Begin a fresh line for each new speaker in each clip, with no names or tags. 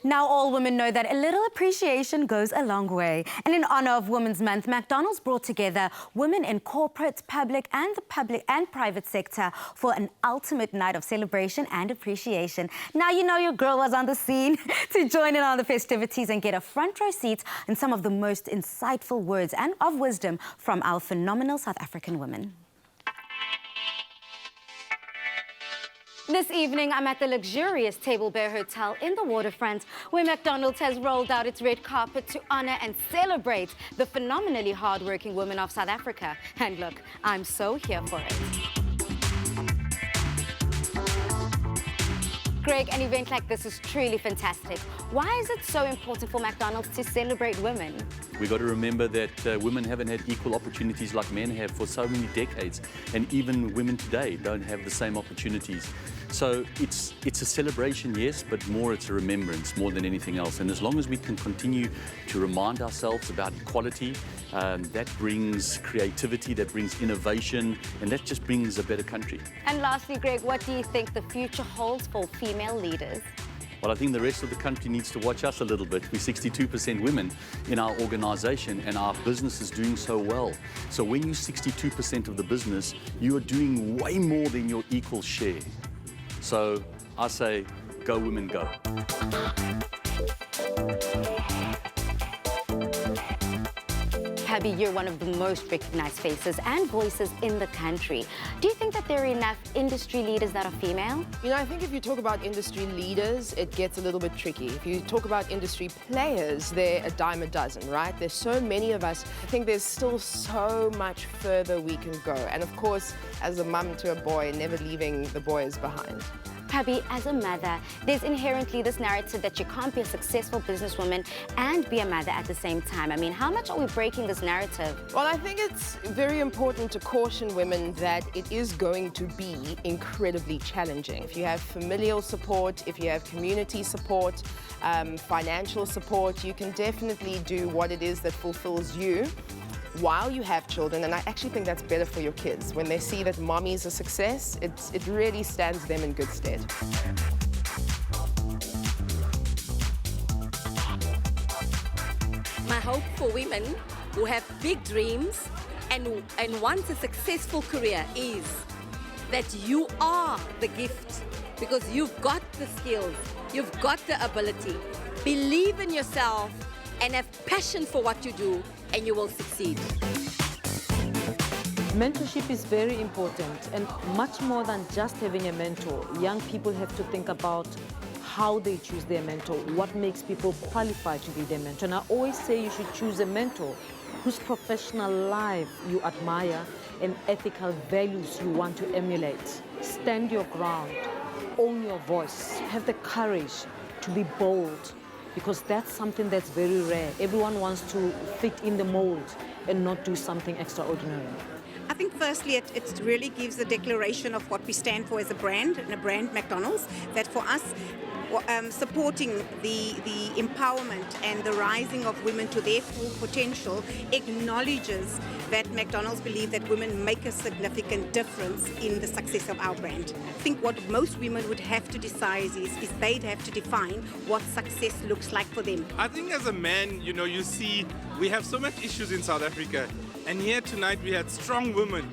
Now all women know that a little appreciation goes a long way. And in honor of Women's Month, McDonald's brought together women in corporate, public and private sector for an ultimate night of celebration and appreciation. Now you know your girl was on the scene to join in on the festivities and get a front row seat in some of the most insightful words and of wisdom from our phenomenal South African women. This evening, I'm at the luxurious Table Bear Hotel in the waterfront, where McDonald's has rolled out its red carpet to honor and celebrate the phenomenally hardworking women of South Africa. And look, I'm so here for it. Greg, an event like this is truly fantastic. Why is it so important for McDonald's to celebrate women?
We've got to remember that women haven't had equal opportunities like men have for so many decades, and even women today don't have the same opportunities. So it's a celebration, yes, but more it's a remembrance more than anything else. And as long as we can continue to remind ourselves about equality, that brings creativity, that brings innovation, and that just brings a better country.
And lastly, Greg, what do you think the future holds for female leaders?
Well, I think the rest of the country needs to watch us a little bit. We're 62% women in our organisation, and our business is doing so well. So when you're 62% of the business, you are doing way more than your equal share. So I say, go women, go.
Abby, you're one of the most recognized faces and voices in the country. Do you think that there are enough industry leaders that are female?
You know, I think if you talk about industry leaders, it gets a little bit tricky. If you talk about industry players, they're a dime a dozen, right? There's so many of us. I think there's still so much further we can go. And of course, as a mum to a boy, never leaving the boys behind.
Pabi, as a mother, there's inherently this narrative that you can't be a successful businesswoman and be a mother at the same time. I mean, how much are we breaking this narrative?
Well, I think it's very important to caution women that it is going to be incredibly challenging. If you have familial support, if you have community support, financial support, you can definitely do what it is that fulfills you while you have children, and I actually think that's better for your kids. When they see that mommy's a success, it really stands them in good stead.
My hope for women who have big dreams and want a successful career is that you are the gift, because you've got the skills, you've got the ability. Believe in yourself and have passion for what you do, and you will succeed.
Mentorship is very important, and much more than just having a mentor. Young people have to think about how they choose their mentor, what makes people qualified to be their mentor. And I always say you should choose a mentor whose professional life you admire and ethical values you want to emulate. Stand your ground, own your voice, have the courage to be bold, because that's something that's very rare. Everyone wants to fit in the mold and not do something extraordinary.
I think firstly it really gives a declaration of what we stand for as a brand, and a brand McDonald's, that for us supporting the empowerment and the rising of women to their full potential acknowledges that McDonald's believe that women make a significant difference in the success of our brand. I think what most women would have to decide is they'd have to define what success looks like for them.
I think as a man, you know, you see we have so much issues in South Africa, and here tonight we had strong women.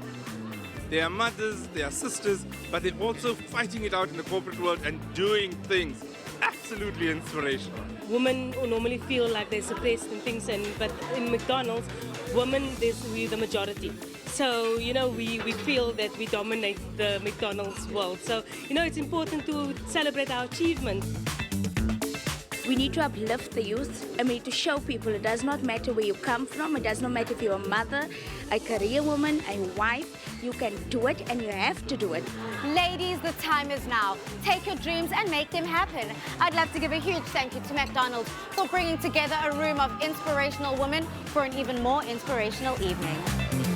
They are mothers, they are sisters, but they're also fighting it out in the corporate world and doing things. Absolutely inspirational.
Women who normally feel like they're suppressed and things, but in McDonald's, women, we're the majority. So, you know, we feel that we dominate the McDonald's world. So, you know, it's important to celebrate our achievements.
We need to uplift the youth, and we need to show people it does not matter where you come from, it does not matter if you're a mother, a career woman, a wife, you can do it and you have to do it.
Ladies, the time is now. Take your dreams and make them happen. I'd love to give a huge thank you to McDonald's for bringing together a room of inspirational women for an even more inspirational evening.